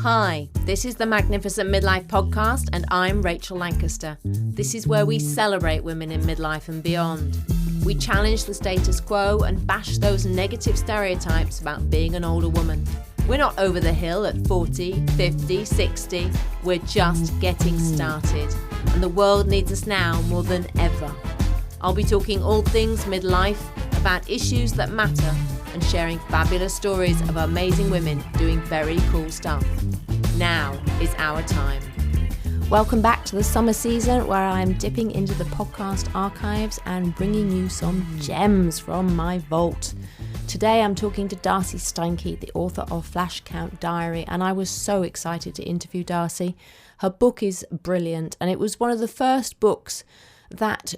Hi, this is the Magnificent Midlife podcast, and I'm Rachel Lancaster. This is where we celebrate women in midlife and beyond. We challenge the status quo and bash those negative stereotypes about being an older woman. We're not over the hill at 40, 50, 60. We're just getting started, and the world needs us now more than ever. I'll be talking all things midlife, about issues that matter, and sharing fabulous stories of amazing women doing very cool stuff. Now is our time. Welcome back to the summer season, where I'm dipping into the podcast archives and bringing you some gems from my vault. Today I'm talking to Darcey Steinke, the author of Flash Count Diary, and I was so excited to interview Darcey. Her book is brilliant, and it was one of the first books that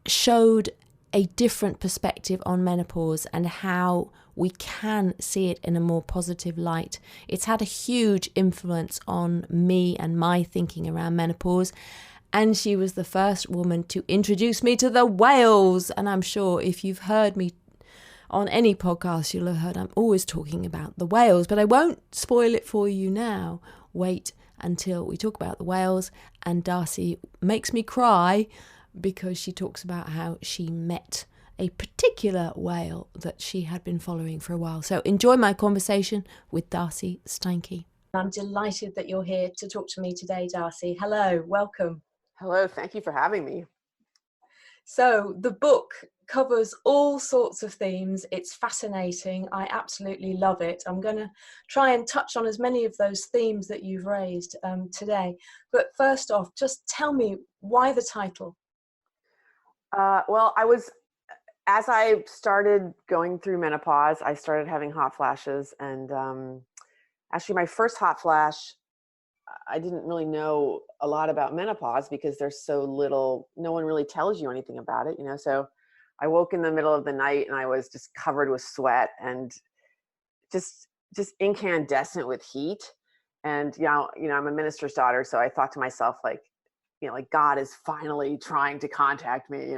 showed a different perspective on menopause and how we can see it in a more positive light. It's had a huge influence on me and my thinking around menopause, and she was the first woman to introduce me to the whales. And I'm sure if you've heard me on any podcast, you'll have heard I'm always talking about the whales, but I won't spoil it for you now. Wait until we talk about the whales, and Darcey makes me cry because she talks about how she met a particular whale that she had been following for a while. So enjoy my conversation with Darcey Steinke. I'm delighted that you're here to talk to me today, Darcey. Hello, welcome. Hello, thank you for having me. So the book covers all sorts of themes. It's fascinating. I absolutely love it. I'm going to try and touch on as many of those themes that you've raised today. But first off, just tell me, why the title? Well, as I started going through menopause, I started having hot flashes. And actually my first hot flash, I didn't really know a lot about menopause because there's so little, no one really tells you anything about it, you know? So I woke in the middle of the night and I was just covered with sweat and just incandescent with heat. And, you know, I'm a minister's daughter. So I thought to myself, like God is finally trying to contact me,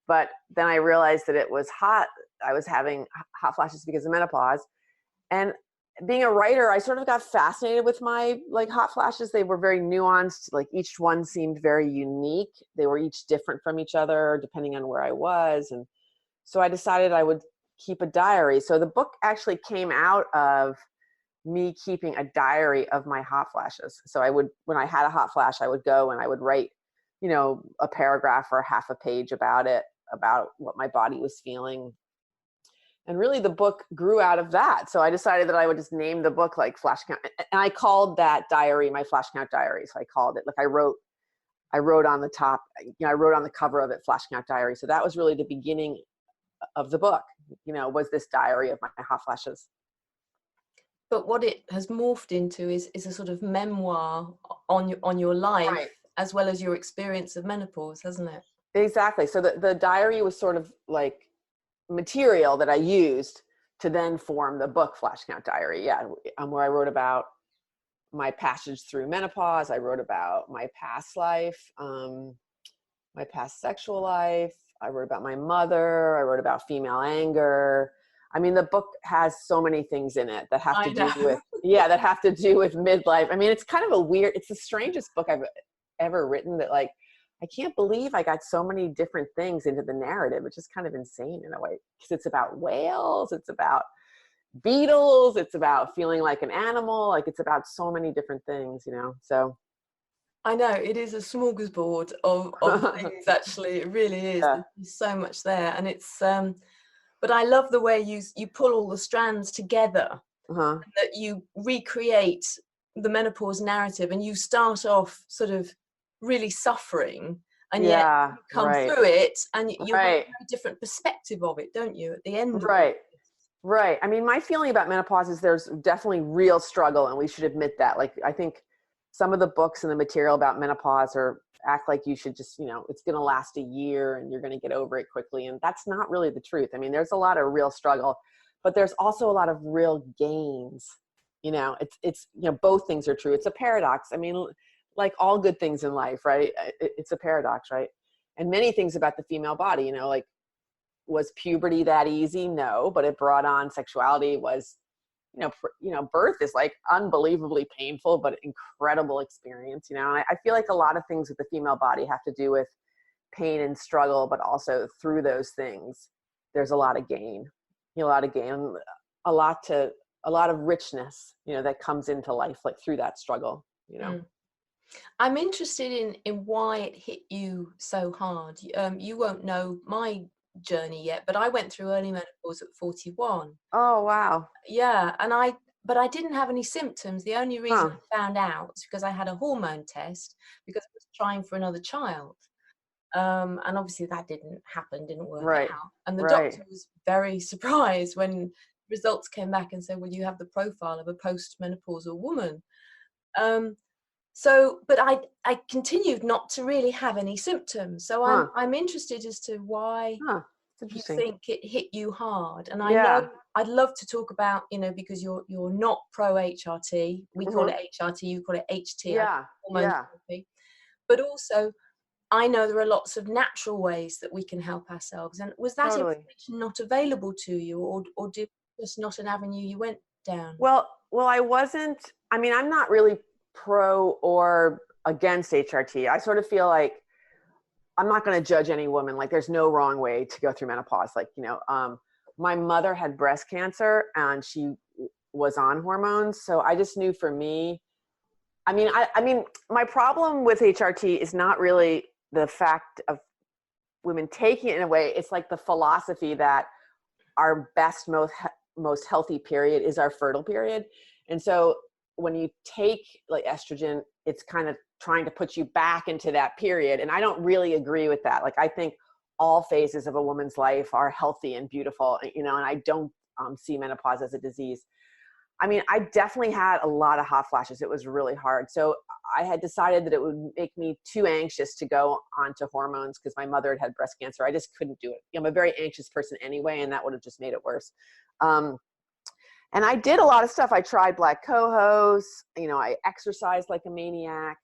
but then I realized that it was hot. I was having hot flashes because of menopause. And being a writer, I sort of got fascinated with my hot flashes. They were very nuanced. Each one seemed very unique. They were each different from each other depending on where I was. And so I decided I would keep a diary. So the book actually came out of me keeping a diary of my hot flashes. So when I had a hot flash, I would go and I would write, a paragraph or half a page about it, about what my body was feeling. And really the book grew out of that. So I decided that I would just name the book Flash Count. And I called that diary my Flash Count Diary. So I called it, I wrote on the top, I wrote on the cover of it, Flash Count Diary. So that was really the beginning of the book, was this diary of my hot flashes. But what it has morphed into is a sort of memoir on your life, right, as well as your experience of menopause, hasn't it? Exactly. So the diary was sort of material that I used to then form the book Flash Count Diary. Yeah, where I wrote about my passage through menopause. I wrote about my past life, my past sexual life. I wrote about my mother. I wrote about female anger. I mean, the book has so many things in it that have to do with midlife. I mean, it's kind of it's the strangest book I've ever written, that I can't believe I got so many different things into the narrative. It's just kind of insane in a way, because it's about whales, it's about beetles, it's about feeling like an animal, it's about so many different things, so. I know, it is a smorgasbord of things, actually. It really is. Yeah. There's so much there. And it's, but I love the way you pull all the strands together, and that you recreate the menopause narrative, and you start off sort of really suffering, and yet you come through it, and you have a very different perspective of it, don't you, at the end of it? Right. I mean, my feeling about menopause is there's definitely real struggle, and we should admit that. I think some of the books and the material about menopause act like you should just, it's going to last a year and you're going to get over it quickly. And that's not really the truth. I mean, there's a lot of real struggle, but there's also a lot of real gains. It's both things are true. It's a paradox. I mean, like all good things in life, right? It's a paradox, right? And many things about the female body, was puberty that easy? No, but it brought on sexuality. Was birth is like unbelievably painful, but incredible experience, and I feel like a lot of things with the female body have to do with pain and struggle, but also through those things, there's a lot of gain, a lot of gain, a lot of richness, that comes into life, like through that struggle, Mm. I'm interested in why it hit you so hard. You won't know my journey yet, but I went through early menopause at 41. Oh, wow. Yeah, but I didn't have any symptoms. The only reason Huh. I found out is because I had a hormone test because I was trying for another child. And obviously that didn't work Right. out. And the Right. doctor was very surprised when results came back and said, well, you have the profile of a post-menopausal woman. But I continued not to really have any symptoms. So Huh. I'm interested as to why Huh. It's you interesting. think it hit you hard. And I Yeah. know I'd love to talk about, because you're not pro HRT. We call it HRT, you call it HT. Yeah. Hormone Yeah. therapy. But also, I know there are lots of natural ways that we can help ourselves. And was that Totally. information not available to you, or did just not an avenue you went down? Well, I wasn't, I'm not really pro or against HRT. I sort of feel like I'm not going to judge any woman. Like there's no wrong way to go through menopause. Like, my mother had breast cancer and she was on hormones. So I just knew for me, my problem with HRT is not really the fact of women taking it in a way. It's like the philosophy that our best, most healthy period is our fertile period. And so when you take like estrogen, it's kind of trying to put you back into that period. And I don't really agree with that. Like, I think all phases of a woman's life are healthy and beautiful, and I don't see menopause as a disease. I definitely had a lot of hot flashes. It was really hard. So I had decided that it would make me too anxious to go onto hormones because my mother had breast cancer. I just couldn't do it. I'm a very anxious person anyway, and that would have just made it worse. And I did a lot of stuff. I tried black cohos. I exercised like a maniac.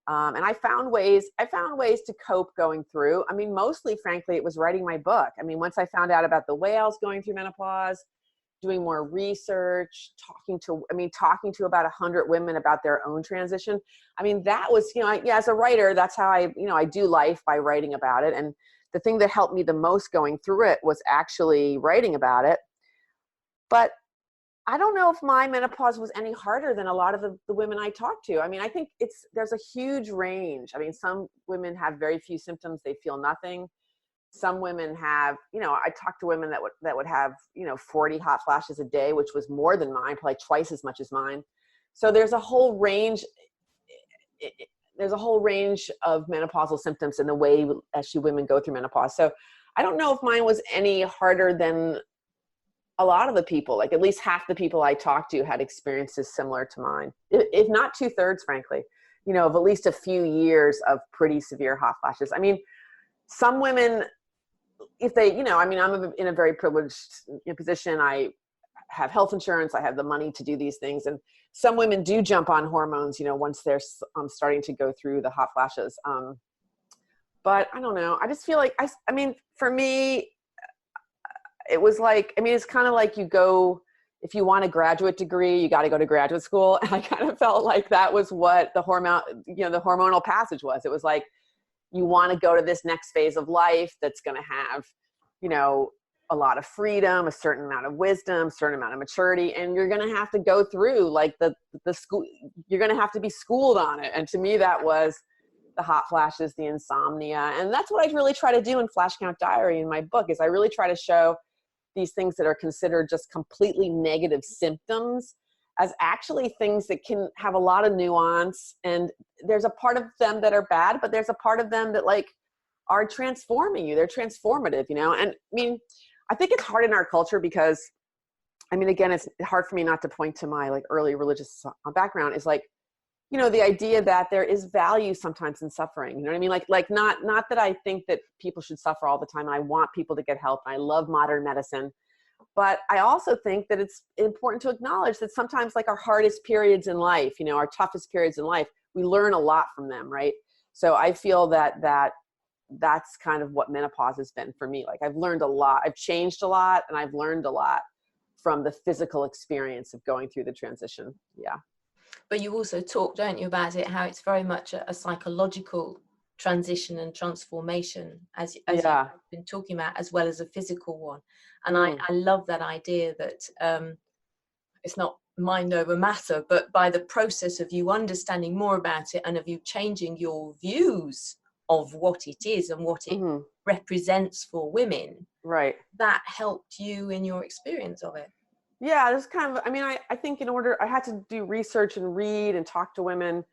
And I found ways to cope going through. Mostly, frankly, it was writing my book. Once I found out about the way I was going through menopause, doing more research, talking to about 100 women about their own transition. That was, as a writer, that's how I do life, by writing about it. And the thing that helped me the most going through it was actually writing about it. But I don't know if my menopause was any harder than a lot of the women I talked to. I think there's a huge range. Some women have very few symptoms. They feel nothing. Some women have, I talked to women that would have, 40 hot flashes a day, which was more than mine, probably twice as much as mine. So there's a whole range. There's a whole range of menopausal symptoms in the way actually women go through menopause. So I don't know if mine was any harder than a lot of the people. Like at least half the people I talked to had experiences similar to mine, if not 2/3, frankly, of at least a few years of pretty severe hot flashes. Some women, if they, I'm in a very privileged position. I have health insurance. I have the money to do these things. And some women do jump on hormones, once they're starting to go through the hot flashes. But I don't know. I just feel like, for me, it was like, it's kind of like if you want a graduate degree, you got to go to graduate school. And I kind of felt like that was what the hormonal passage was. It was like, you want to go to this next phase of life that's going to have, a lot of freedom, a certain amount of wisdom, a certain amount of maturity. And you're going to have to go through like the school, you're going to have to be schooled on it. And to me, that was the hot flashes, the insomnia. And that's what I really try to do in Flash Count Diary in my book, is I really try to show these things that are considered just completely negative symptoms as actually things that can have a lot of nuance. And there's a part of them that are bad, but there's a part of them that like are transforming you. They're transformative, And I think it's hard in our culture because, again, it's hard for me not to point to my like early religious background, is like, the idea that there is value sometimes in suffering. You know what I mean? Like not that I think that people should suffer all the time. And I want people to get help. And I love modern medicine. But I also think that it's important to acknowledge that sometimes like our hardest periods in life, our toughest periods in life, we learn a lot from them, right? So I feel that's kind of what menopause has been for me. Like I've learned a lot. I've changed a lot and I've learned a lot from the physical experience of going through the transition. Yeah. But you also talk, don't you, about it, how it's very much a psychological transition and transformation, as you've Yeah. been talking about, as well as a physical one. And Mm. I love that idea that it's not mind over matter, but by the process of you understanding more about it and of you changing your views of what it is and what it Mm-hmm. represents for women, Right. that helped you in your experience of it. Yeah, there's kind of, I mean, I think I had to do research and read and talk to women,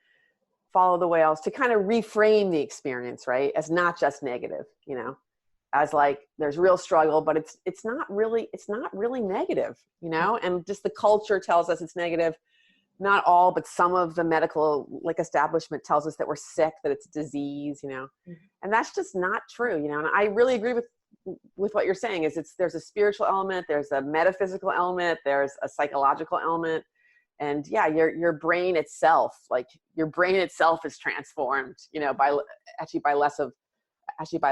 follow the whales, to kind of reframe the experience, right? As not just negative, as like there's real struggle, but it's not really negative, and just the culture tells us it's negative. Not all, but some of the medical establishment tells us that we're sick, that it's a disease, and that's just not true, and I really agree with what you're saying is there's a spiritual element, there's a metaphysical element, there's a psychological element. And yeah, your brain itself is transformed, by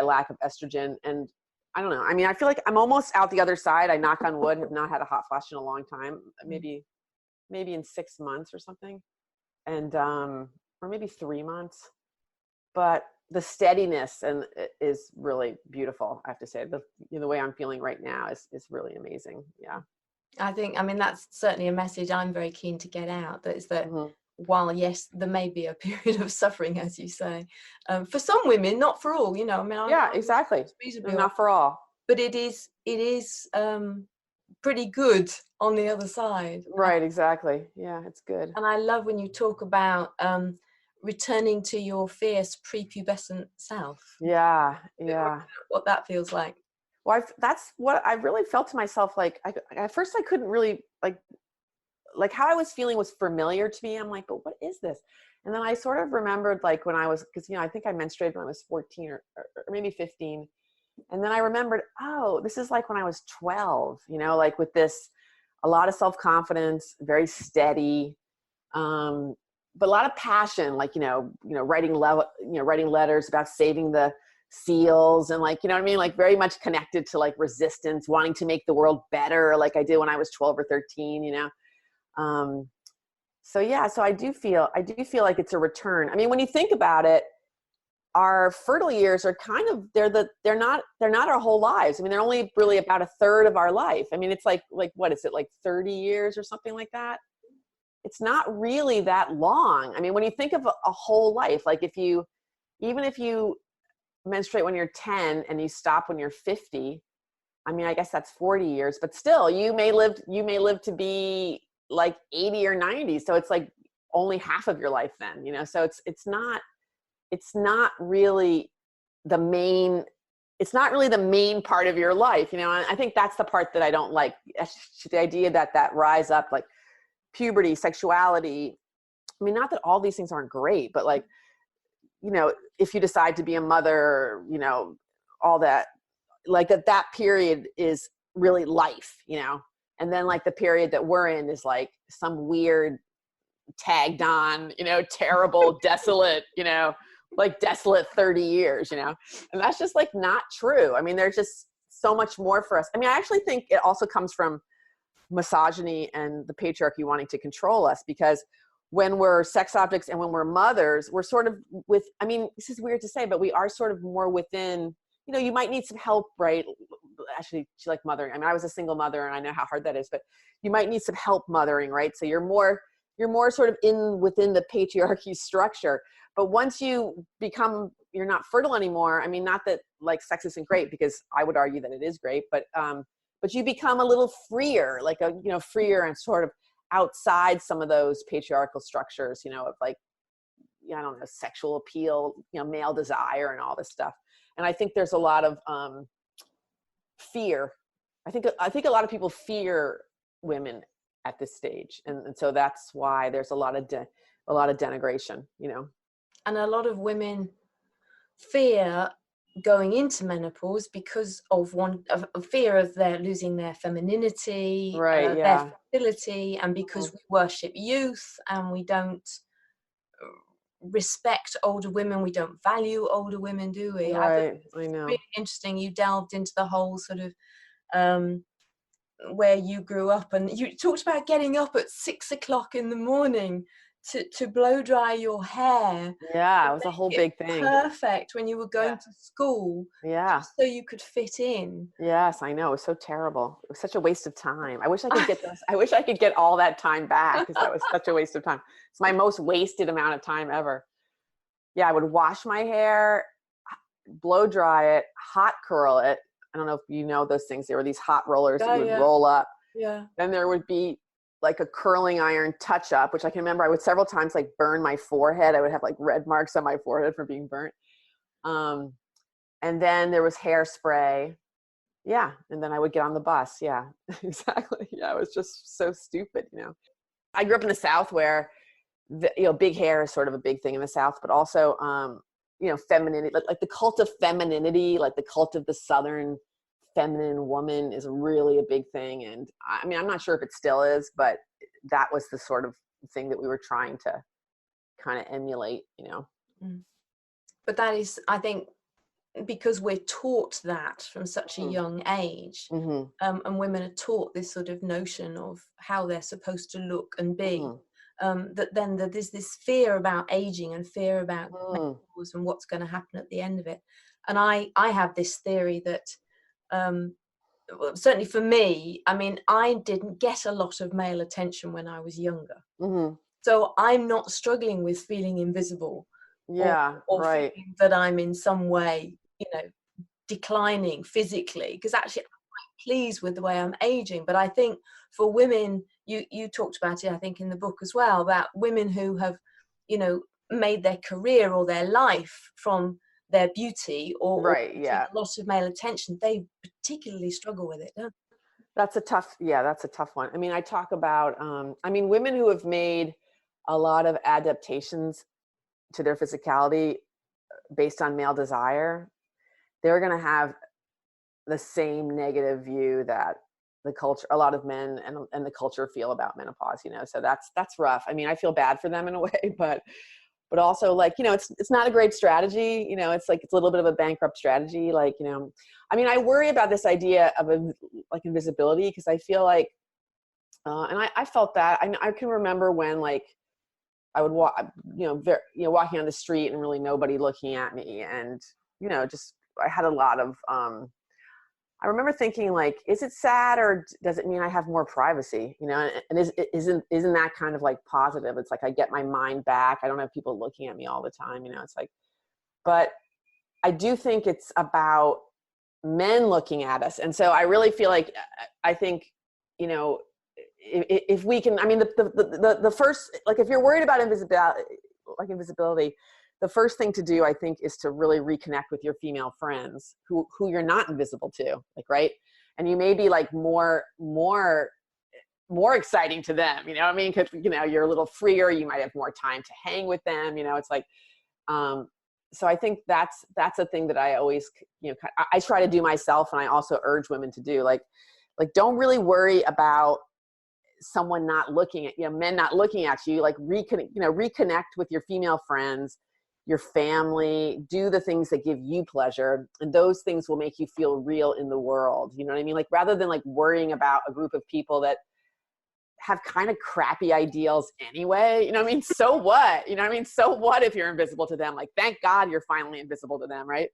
lack of estrogen. And I don't know. I mean, I feel like I'm almost out the other side. I knock on wood, have not had a hot flash in a long time, maybe in 6 months or something. And, or maybe 3 months, but the steadiness and is really beautiful. I have to say the way I'm feeling right now is really amazing. Yeah. I mean, that's certainly a message I'm very keen to get out. That is that Mm-hmm. while, yes, there may be a period of suffering, as you say, for some women, not for all, I mean, Yeah, exactly. Not for all. But it is pretty good on the other side. Right, exactly. Yeah, it's good. And I love when you talk about returning to your fierce pre-pubescent self. Yeah, yeah. What that feels like. Well, that's what I really felt to myself. Like, at first I couldn't really like how I was feeling was familiar to me. I'm like, but what is this? And then I sort of remembered when I was, because, I think I menstruated when I was 14 or maybe 15. And then I remembered, oh, this is like when I was 12, with a lot of self-confidence, very steady, but a lot of passion, writing letters about saving the seals and what I mean? Very much connected to resistance, wanting to make the world better, like I did when I was 12 or 13, so yeah, so I do feel like it's a return. I mean, when you think about it, our fertile years are kind of, they're not our whole lives. I mean, they're only really about a third of our life. I mean, it's like what is it, 30 years or something like that? It's not really that long. I mean, when you think of a whole life, even if you menstruate when you're 10 and you stop when you're 50, I mean, I guess that's 40 years, but still you may live to be 80 or 90. So it's only half of your life then, so it's not really the main, part of your life, and I think that's the part that I don't like, the idea that rise up, puberty, sexuality. I mean, not that all these things aren't great, but if you decide to be a mother, all that, that period is really life, and then the period that we're in is some weird tagged on, terrible, desolate, desolate 30 years, and that's just not true. I mean, there's just so much more for us. I mean, I actually think it also comes from misogyny and the patriarchy wanting to control us, because when we're sex objects and when we're mothers, we're sort of I mean, this is weird to say, but we are sort of more within, you might need some help, right? Actually, she liked mothering. I mean, I was a single mother and I know how hard that is, but you might need some help mothering, right? So you're more sort of within the patriarchy structure. But once you you're not fertile anymore. I mean, not that sex isn't great, because I would argue that it is great, but you become a little freer, freer and sort of outside some of those patriarchal structures, of I don't know, sexual appeal, male desire and all this stuff. And I think there's a lot of fear. I think a lot of people fear women at this stage, and so that's why there's a lot of denigration, And a lot of women fear going into menopause because of a fear of their losing their femininity, right? Yeah. their fertility, and because we worship youth and we don't respect older women, we don't value older women, do we? Right. I know. Really interesting. You delved into the whole sort of where you grew up, and you talked about getting up at 6 o'clock in the morning to blow dry your hair. Yeah, it was a whole big thing. Perfect when you were going to school. Yeah. Just so you could fit in. Yes, I know. It was so terrible. It was such a waste of time. I wish I could get those. I wish I could get all that time back, because that was such a waste of time. It's my most wasted amount of time ever. Yeah, I would wash my hair, blow dry it, hot curl it. I don't know if you know those things. There were these hot rollers that you would roll up. Yeah. Then there would be like a curling iron touch up, which I can remember I would several times like burn my forehead. I would have like red marks on my forehead from being burnt. And then there was hairspray. Yeah. And then I would get on the bus. Yeah, exactly. Yeah. It was just so stupid. I grew up in the South where, big hair is sort of a big thing in the South, but also, femininity, like the cult of femininity, like the cult of the Southern feminine woman is really a big thing. And I mean, I'm not sure if it still is, but that was the sort of thing that we were trying to kind of emulate, But that is, I think, because we're taught that from such a young age, and women are taught this sort of notion of how they're supposed to look and be, that there's this fear about aging and fear about menopause and what's going to happen at the end of it. And I have this theory that, well, certainly for me, I mean, I didn't get a lot of male attention when I was younger. So I'm not struggling with feeling invisible. Yeah, or right. feeling that I'm in some way, declining physically, because actually I'm quite pleased with the way I'm aging. But I think for women, you talked about it, I think, in the book as well, about women who have, made their career or their life from their beauty or a lot of male attention. They particularly struggle with it, don't they? That's a tough one. I mean, I talk about, women who have made a lot of adaptations to their physicality based on male desire, they're going to have the same negative view that the culture, a lot of men and the culture feel about menopause, so that's rough. I mean, I feel bad for them in a way, but also, like, it's not a great strategy. It's like, it's a little bit of a bankrupt strategy. Like, I mean, I worry about this idea of like invisibility, because I feel like, and I felt that, I can remember when, like, I would walk, walking on the street and really nobody looking at me. And, just, I had a lot of, I remember thinking, like, is it sad, or does it mean I have more privacy? And isn't that kind of like positive? It's like, I get my mind back. I don't have people looking at me all the time. It's like, but I do think it's about men looking at us. And so I really feel like, I think, if we can, I mean, the first, like, if you're worried about invisibility, the first thing to do, I think, is to really reconnect with your female friends who you're not invisible to, like, right. And you may be like more exciting to them, what I mean? Cause you're a little freer, you might have more time to hang with them, it's like, so I think that's a thing that I always, I try to do myself. And I also urge women to do, like, don't really worry about someone not looking at, men not looking at you, like, reconnect with your female friends, your family, do the things that give you pleasure. And those things will make you feel real in the world. You know what I mean? Like, rather than like worrying about a group of people that have kind of crappy ideals anyway, I mean? So what, So what if you're invisible to them? Like, thank God you're finally invisible to them, right?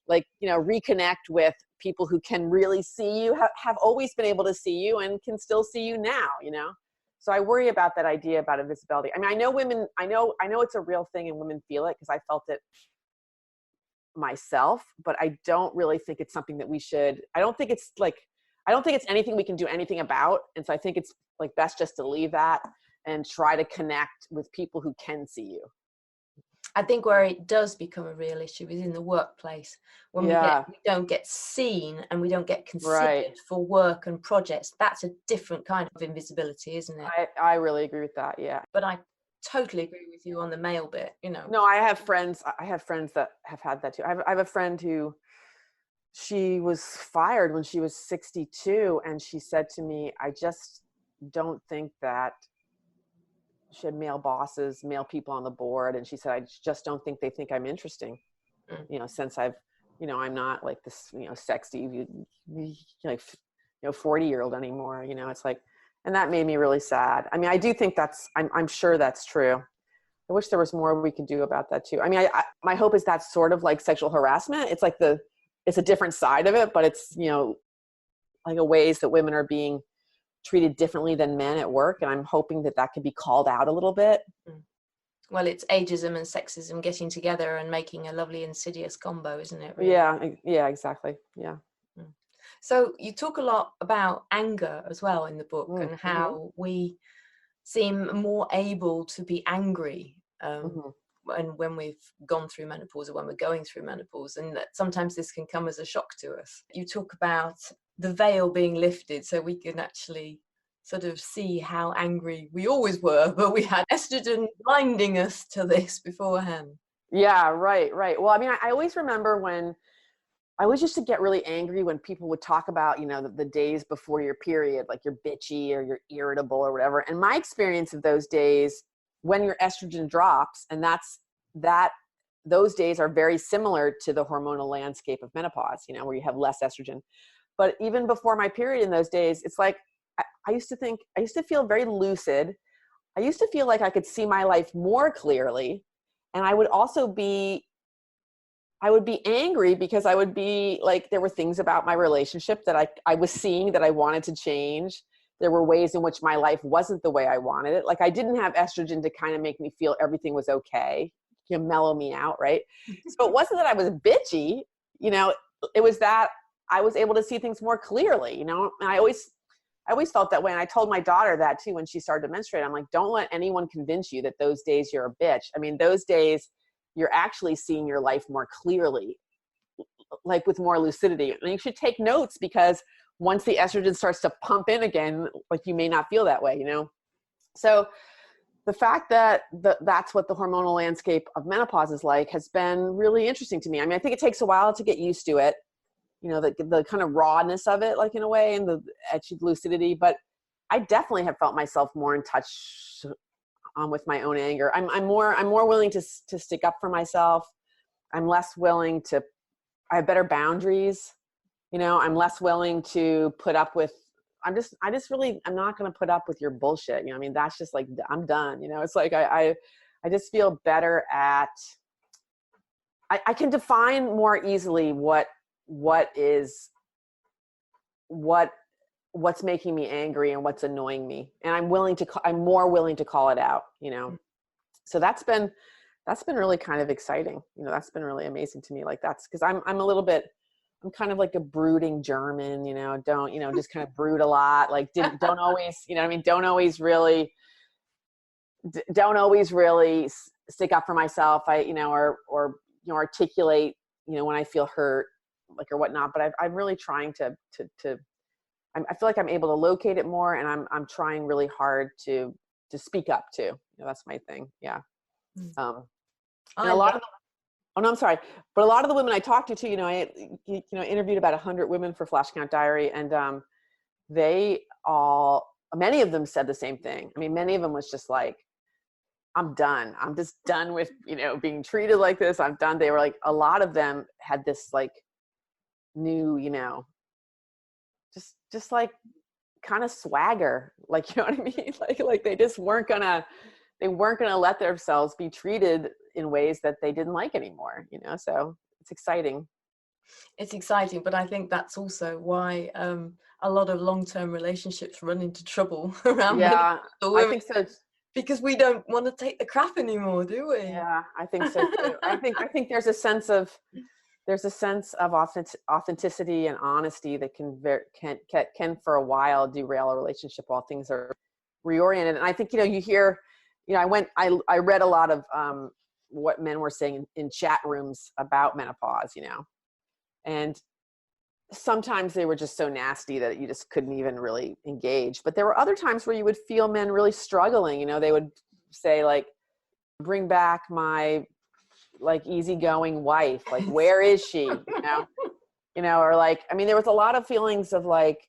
Like, reconnect with people who can really see you, have always been able to see you and can still see you now, So I worry about that idea about invisibility. I mean, I know women, I know it's a real thing and women feel it, because I felt it myself, but I don't really think it's something that we should, I don't think it's anything we can do anything about. And so I think it's like best just to leave that and try to connect with people who can see you. I think where it does become a real issue is in the workplace, when we don't get seen and we don't get considered for work and projects. That's a different kind of invisibility, isn't it? I really agree with that. Yeah. But I totally agree with you on the male bit, No, I have friends that have had that too. I have a friend who, she was fired when she was 62. And she said to me, I just don't think that, she had male bosses, male people on the board. And she said, I just don't think they think I'm interesting, since I've, I'm not like this, sexy, like, 40-year-old anymore. It's like, and that made me really sad. I mean, I do think I'm sure that's true. I wish there was more we could do about that too. I mean, my hope is that's sort of like sexual harassment. It's like it's a different side of it, but it's, like a ways that women are being treated differently than men at work. And I'm hoping that could be called out a little bit. Well, it's ageism and sexism getting together and making a lovely insidious combo, isn't it? Really? Yeah, exactly. Yeah. So you talk a lot about anger as well in the book, and how we seem more able to be angry when we've gone through menopause or when we're going through menopause, and that sometimes this can come as a shock to us. You talk about the veil being lifted so we can actually sort of see how angry we always were, but we had estrogen blinding us to this beforehand. Yeah, right. Well, I mean, I always remember when I always used to get really angry when people would talk about, the days before your period, like you're bitchy or you're irritable or whatever. And my experience of those days, when your estrogen drops, and those days are very similar to the hormonal landscape of menopause, where you have less estrogen. But even before my period in those days, it's like, I used to feel very lucid. I used to feel like I could see my life more clearly. And I would be angry because I would be like, there were things about my relationship that I was seeing that I wanted to change. There were ways in which my life wasn't the way I wanted it. Like I didn't have estrogen to kind of make me feel everything was okay, mellow me out, right? So it wasn't that I was bitchy, it was that I was able to see things more clearly, and I always felt that way. And I told my daughter that too when she started to menstruate. I'm like, don't let anyone convince you that those days you're a bitch. I mean, those days you're actually seeing your life more clearly, like with more lucidity. And you should take notes, because once the estrogen starts to pump in again, like you may not feel that way, So the fact that that's what the hormonal landscape of menopause is like has been really interesting to me. I mean, I think it takes a while to get used to it, the kind of rawness of it, like in a way, and the achieved lucidity. But I definitely have felt myself more in touch with my own anger. I'm more willing to stick up for myself. I'm less willing to, I have better boundaries. I'm less willing to put up with, I'm not going to put up with your bullshit. I mean, that's just like, I'm done. It's like, I just feel better at, I can define more easily what's making me angry and what's annoying me. And I'm more willing to call it out, So that's been really kind of exciting. That's been really amazing to me. Like that's because I'm kind of like a brooding German, just kind of brood a lot. Like don't always, don't always really stick up for myself. Or articulate, when I feel hurt, like, or whatnot. But I'm really trying to I feel like I'm able to locate it more, and I'm trying really hard to speak up too. That's my thing. Yeah. And a lot of I'm sorry. But a lot of the women I talked to too, I interviewed about 100 women for Flash Count Diary, and many of them said the same thing. I mean, many of them was just like, I'm done. I'm just done with, being treated like this. I'm done. They were like, a lot of them had this like new, just like kind of swagger, like, you know what I mean? Like they just weren't gonna let themselves be treated in ways that they didn't like anymore, so it's exciting. It's exciting, but I think that's also why a lot of long-term relationships run into trouble around women. I think so. Because we don't want to take the crap anymore, do we? Yeah, I think so too. I think there's a sense of authenticity and honesty that can for a while derail a relationship while things are reoriented. And I think, you hear, I read a lot of what men were saying in chat rooms about menopause, and sometimes they were just so nasty that you just couldn't even really engage. But there were other times where you would feel men really struggling. They would say like, bring back my like easygoing wife, like, where is she? Or like, I mean, there was a lot of feelings of like,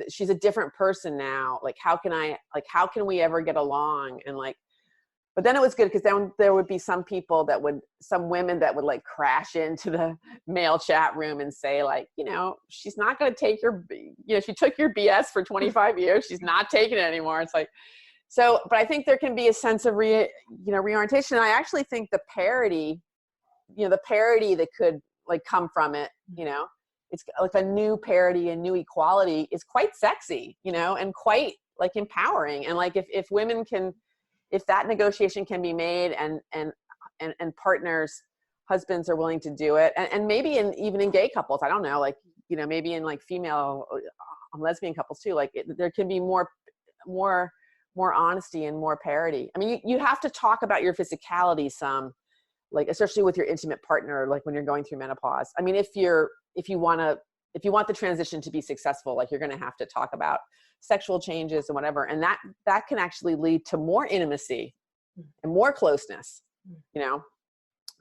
she's a different person now. Like, how can we ever get along? And like, But then it was good because then there would be some women that would like crash into the male chat room and say like, she's not going to take she took your BS for 25 years. She's not taking it anymore. It's like, so, but I think there can be a sense of reorientation. I actually think the parody that could like come from it, it's like a new parody and new equality is quite sexy, and quite like empowering. And like if women can, if that negotiation can be made and partners, husbands are willing to do it, and maybe even in gay couples, I don't know, like, maybe in like female lesbian couples too, like there can be more honesty and more parity. I mean, you have to talk about your physicality some, like, especially with your intimate partner, like when you're going through menopause. I mean, if you want the transition to be successful, like you're going to have to talk about sexual changes and whatever. And that can actually lead to more intimacy and more closeness,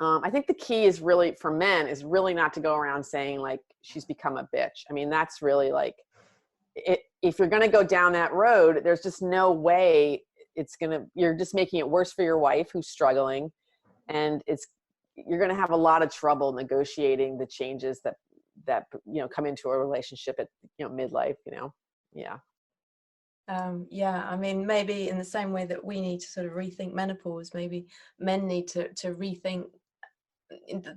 I think the key is really for men is really not to go around saying like, she's become a bitch. I mean, that's really like, if you're going to go down that road, there's just no way you're just making it worse for your wife who's struggling. And you're going to have a lot of trouble negotiating the changes that come into a relationship at midlife. Yeah. I mean, maybe in the same way that we need to sort of rethink menopause, maybe men need to rethink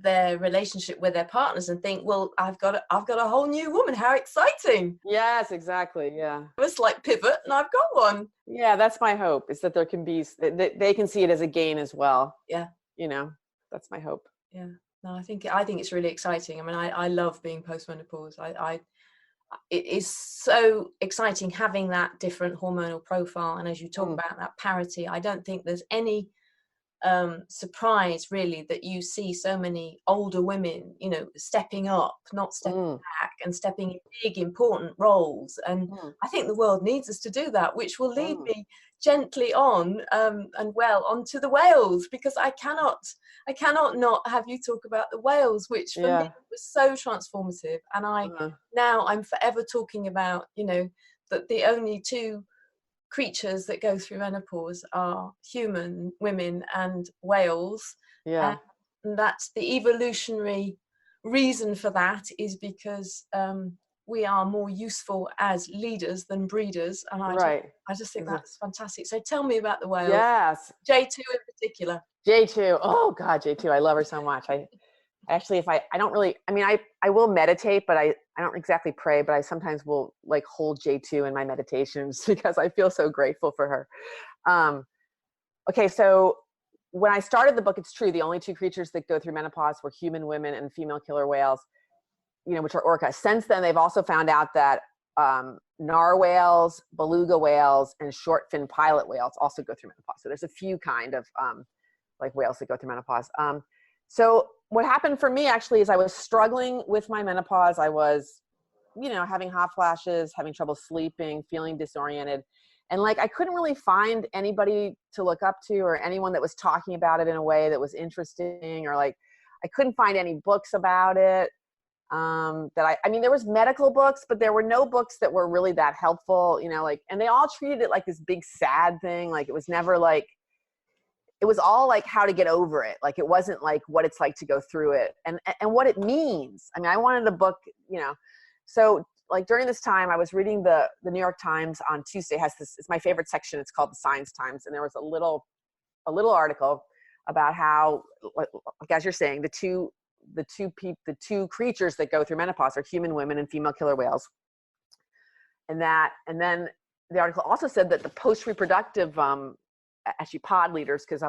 their relationship with their partners and think, well, I've got a whole new woman. How exciting! Yes, exactly. Yeah, it's like pivot, and I've got one. Yeah, that's my hope. Is that there can be they can see it as a gain as well. Yeah, that's my hope. Yeah, no, I think it's really exciting. I mean, I love being postmenopause. It is so exciting having that different hormonal profile, and as you talk about that parity, I don't think there's any surprise really that you see so many older women stepping up, not stepping back, and stepping in big important roles. And I think the world needs us to do that, which will lead me gently on and well onto the whales, because I cannot not have you talk about the whales, which for me was so transformative. And now I'm forever talking about that the only two creatures that go through menopause are human women and whales. Yeah. And that's the evolutionary reason for that is because we are more useful as leaders than breeders. And I just think that's fantastic. So tell me about the whales. Yes. J2 in particular. J2. Oh God, J2. I love her so much. Actually, I don't really, I mean, I will meditate, but I don't exactly pray, but I sometimes will like hold J2 in my meditations because I feel so grateful for her. Okay. So when I started the book, it's true. The only two creatures that go through menopause were human women and female killer whales, which are orcas. Since then, they've also found out that narwhales, beluga whales, and short fin pilot whales also go through menopause. So there's a few kind of like whales that go through menopause. So what happened for me actually is I was struggling with my menopause. I was, having hot flashes, having trouble sleeping, feeling disoriented. And like, I couldn't really find anybody to look up to or anyone that was talking about it in a way that was interesting, or like, I couldn't find any books about it. I mean, there was medical books, but there were no books that were really that helpful, and they all treated it like this big sad thing. Like it was never like, it was all like how to get over it. Like it wasn't like what it's like to go through it and what it means. I mean, I wanted a book, so like during this time I was reading the New York Times on Tuesday has this, it's my favorite section. It's called the Science Times. And there was a little article about how, like as you're saying, the two creatures that go through menopause are human women and female killer whales. And then the article also said that the post-reproductive, actually pod leaders, because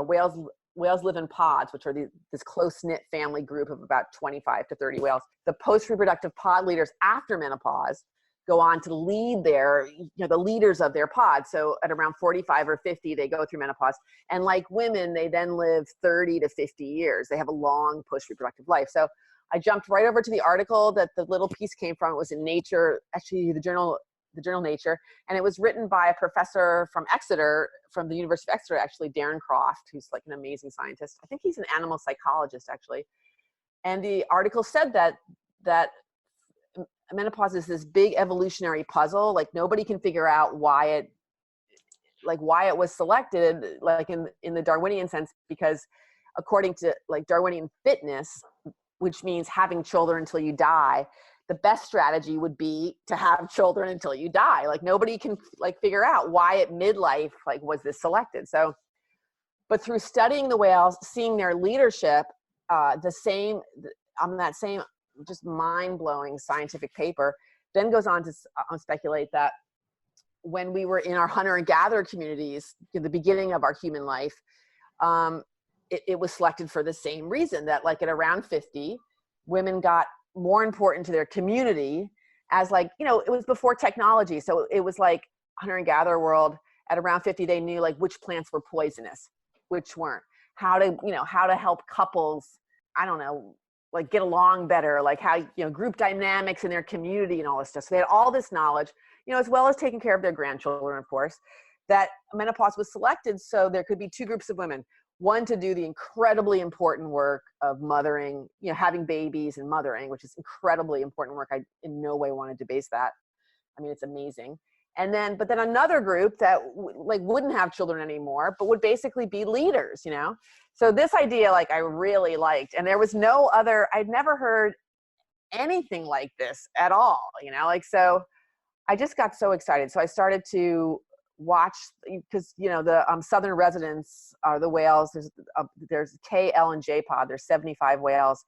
whales live in pods, which are this close-knit family group of about 25 to 30 whales. The post-reproductive pod leaders after menopause go on to lead the leaders of their pod. So at around 45 or 50, they go through menopause. And like women, they then live 30 to 50 years. They have a long post-reproductive life. So I jumped right over to the article that the little piece came from. It was in Nature, actually the journal Nature, and it was written by a professor from Exeter, from the University of Exeter, actually, Darren Croft, who's like an amazing scientist. I think he's an animal psychologist, actually. And the article said that menopause is this big evolutionary puzzle. Like nobody can figure out why like why it was selected, like in the Darwinian sense, because according to like Darwinian fitness, which means having children until you die, the best strategy would be to have children until you die. Like nobody can like figure out why at midlife, like was this selected. So, but through studying the whales, seeing their leadership, on that same just mind-blowing scientific paper, then goes on to speculate that when we were in our hunter and gatherer communities in the beginning of our human life, it was selected for the same reason, that like at around 50, women got more important to their community as like, you know, it was before technology. So it was like hunter and gatherer world at around 50, they knew like which plants were poisonous, which weren't, how to help couples, I don't know, like get along better, like how, you know, group dynamics in their community and all this stuff. So they had all this knowledge, you know, as well as taking care of their grandchildren, of course, that menopause was selected. So there could be two groups of women, one to do the incredibly important work of mothering, you know, having babies and mothering, which is incredibly important work. I in no way want to debase that. I mean, it's amazing. And then, but then another group that like wouldn't have children anymore, but would basically be leaders, you know? So this idea, like I really liked, and there was no other, I'd never heard anything like this at all, you know, like, so I just got so excited. So I started to watch, because, you know, the southern residents are the whales. There's K, L, and J pod. There's 75 whales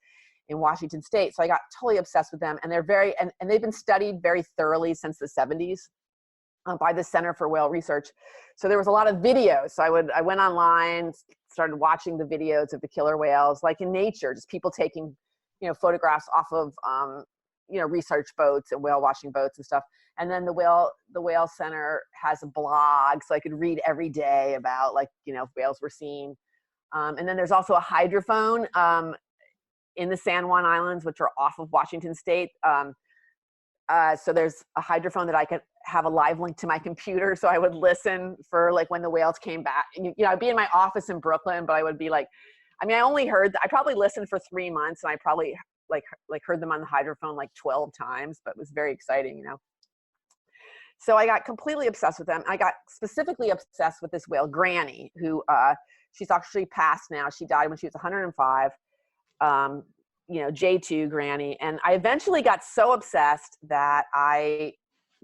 in Washington State. So I got totally obsessed with them, and they're very, and they've been studied very thoroughly since the 70s. By the Center for Whale Research. So there was a lot of videos. So I went online, started watching the videos of the killer whales, like in nature, just people taking, you know, photographs off of, you know, research boats and whale watching boats and stuff. And then the Whale Center has a blog, so I could read every day about like, you know, whales were seen. And then there's also a hydrophone in the San Juan Islands, which are off of Washington State. So there's a hydrophone that I could have a live link to my computer. So I would listen for like when the whales came back. And, you know, I'd be in my office in Brooklyn, but I would be like, I mean, I probably listened for 3 months, and I probably like heard them on the hydrophone like 12 times, but it was very exciting, you know? So I got completely obsessed with them. I got specifically obsessed with this whale, Granny, who she's actually passed now. She died when she was 105. You know, J2 Granny. And I eventually got so obsessed that I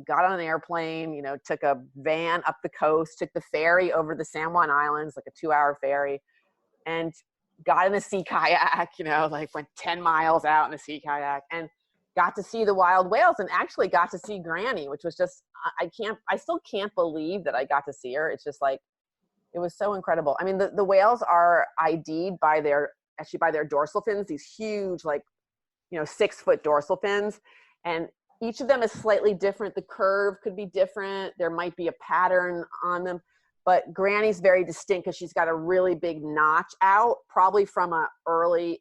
got on an airplane, you know, took a van up the coast, took the ferry over the San Juan Islands, like a 2-hour ferry, and got in a sea kayak, you know, like went 10 miles out in a sea kayak and got to see the wild whales, and actually got to see Granny, which was just, I still can't believe that I got to see her. It's just like, it was so incredible. I mean, the whales are ID'd by their dorsal fins, these huge, like, you know, 6-foot dorsal fins. And each of them is slightly different. The curve could be different. There might be a pattern on them, but Granny's very distinct because she's got a really big notch out, probably from an early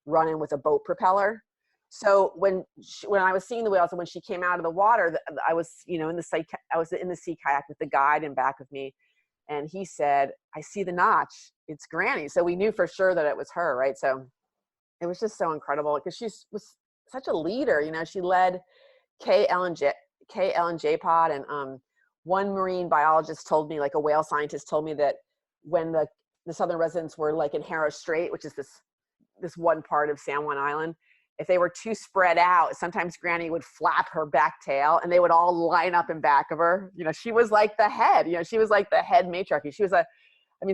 run-in with a boat propeller. So when I was seeing the whales and when she came out of the water, I was, you know, in the sea kayak with the guide in back of me. And he said, I see the notch, it's Granny. So we knew for sure that it was her, right? So it was just so incredible because she was such a leader. You know, she led K, L, and J pod. And one marine biologist told me, like a whale scientist told me, that when the southern residents were like in Harrow Strait, which is this one part of San Juan Island, if they were too spread out, sometimes Granny would flap her back tail and they would all line up in back of her. You know, she was like the head, you know, she was like the head matriarchy. She was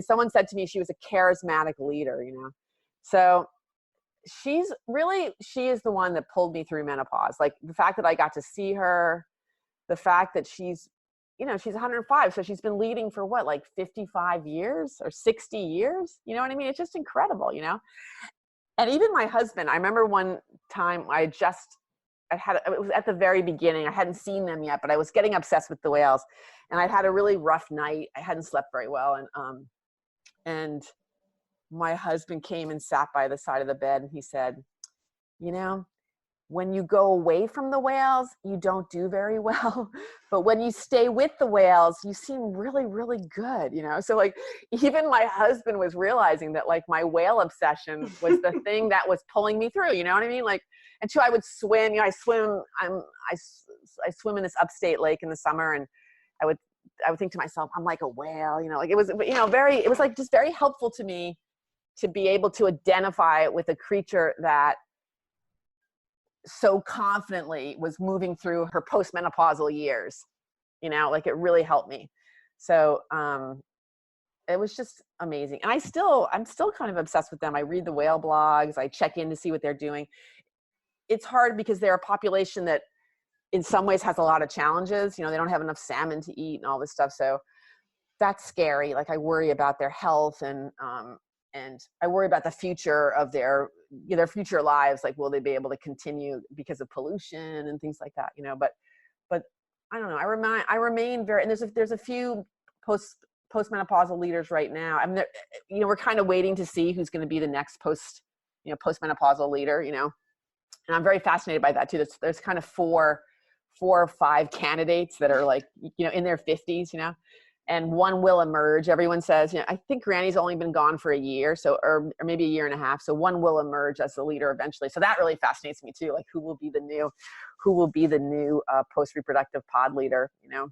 someone said to me, she was a charismatic leader, you know? So she is the one that pulled me through menopause. Like the fact that I got to see her, the fact that she's 105. So she's been leading for what, like 55 years or 60 years? You know what I mean? It's just incredible, you know? And even my husband, I remember one time it was at the very beginning. I hadn't seen them yet, but I was getting obsessed with the whales, and I'd had a really rough night. I hadn't slept very well. And my husband came and sat by the side of the bed, and he said, you know, when you go away from the whales, you don't do very well. But when you stay with the whales, you seem really, really good, you know? So like, even my husband was realizing that like my whale obsession was the thing that was pulling me through, you know what I mean? Like, and so I would swim, you know, I swim in this upstate lake in the summer, and I would would think to myself, I'm like a whale, you know, like it was, you know, it was like just very helpful to me to be able to identify with a creature that so confidently was moving through her postmenopausal years, you know, like it really helped me. So, it was just amazing. And I'm still kind of obsessed with them. I read the whale blogs. I check in to see what they're doing. It's hard because they're a population that in some ways has a lot of challenges. You know, they don't have enough salmon to eat and all this stuff. So that's scary. Like I worry about their health and I worry about the future of their future lives. Like, will they be able to continue because of pollution and things like that, you know, but I don't know. I remain very, and there's a few postmenopausal leaders right now. I mean, you know, we're kind of waiting to see who's going to be the next postmenopausal leader, you know, and I'm very fascinated by that too. There's kind of four or five candidates that are like, you know, in their 50s, you know, and one will emerge. Everyone says, you know, I think Granny's only been gone for a year, so, or maybe a year and a half. So one will emerge as the leader eventually. So that really fascinates me too. Like who will be the new post-reproductive pod leader, you know?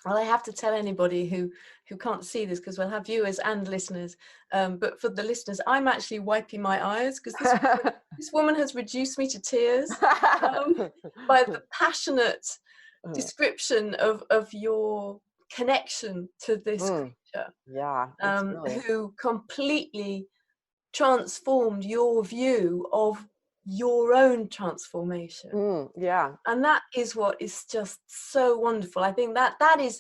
Well, I have to tell anybody who can't see this, because we'll have viewers and listeners, but for the listeners, I'm actually wiping my eyes because this woman has reduced me to tears by the passionate description of your connection to this creature. Yeah, who completely transformed your view of your own transformation. Yeah. And that is what is just so wonderful. I think that is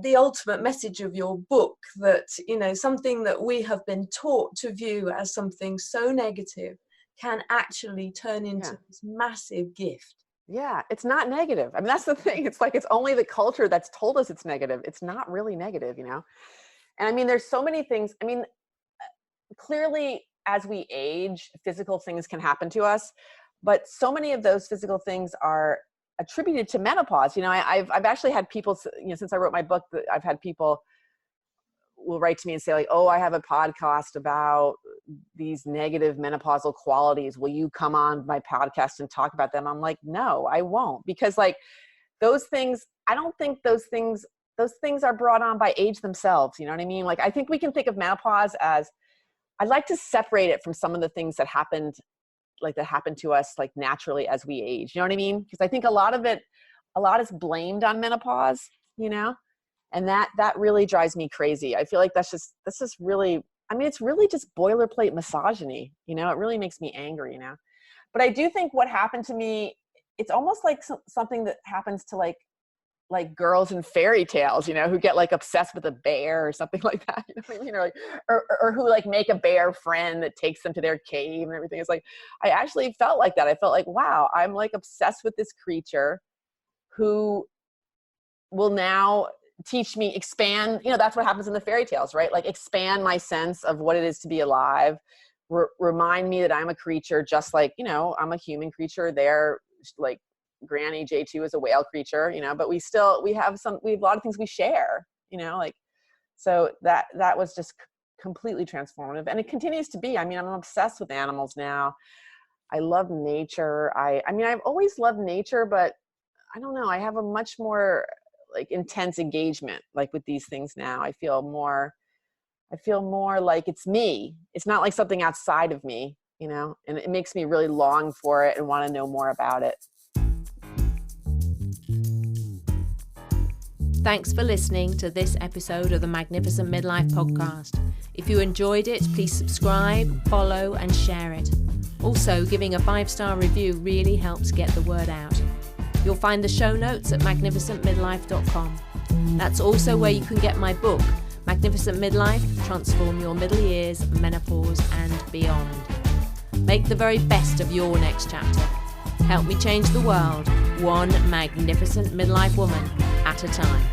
the ultimate message of your book, that, you know, something that we have been taught to view as something so negative can actually turn into this massive gift. Yeah, it's not negative. I mean, that's the thing. It's like, it's only the culture that's told us it's negative. It's not really negative, you know? And I mean, there's so many things. I mean, clearly, as we age, physical things can happen to us, but so many of those physical things are attributed to menopause. You know, I've actually had people, you know, since I wrote my book, I've had people will write to me and say like, oh, I have a podcast about these negative menopausal qualities. Will you come on my podcast and talk about them? I'm like, no, I won't, because like those things, I don't think those things are brought on by age themselves. You know what I mean? Like, I think we can think of menopause as, I'd like to separate it from some of the things that happened to us like naturally as we age. You know what I mean? Because I think a lot is blamed on menopause, you know, and that really drives me crazy. I feel like that's just really, I mean, it's really just boilerplate misogyny, you know. It really makes me angry, you know. But I do think what happened to me, it's almost like something that happens to like girls in fairy tales, you know, who get like obsessed with a bear or something like that. You know what I mean? Or like, or who like make a bear friend that takes them to their cave and everything. It's like, I actually felt like that. I felt like, wow, I'm like obsessed with this creature who will now teach me, expand, you know, that's what happens in the fairy tales, right? Like expand my sense of what it is to be alive. Remind me that I'm a creature, just like, you know, I'm a human creature. They're like, Granny J2 is a whale creature, you know, but we have a lot of things we share, you know, like, so that was just completely transformative, and it continues to be. I mean, I'm obsessed with animals now. I love nature. I mean, I've always loved nature, but I don't know, I have a much more like intense engagement like with these things now. I feel more like it's me. It's not like something outside of me, you know, and it makes me really long for it and want to know more about it. Thanks for listening to this episode of the Magnificent Midlife podcast. If you enjoyed it, please subscribe, follow, and share it. Also, giving a 5-star review really helps get the word out. You'll find the show notes at magnificentmidlife.com. That's also where you can get my book, Magnificent Midlife, Transform Your Middle Years, Menopause, and Beyond. Make the very best of your next chapter. Help me change the world, one magnificent midlife woman at a time.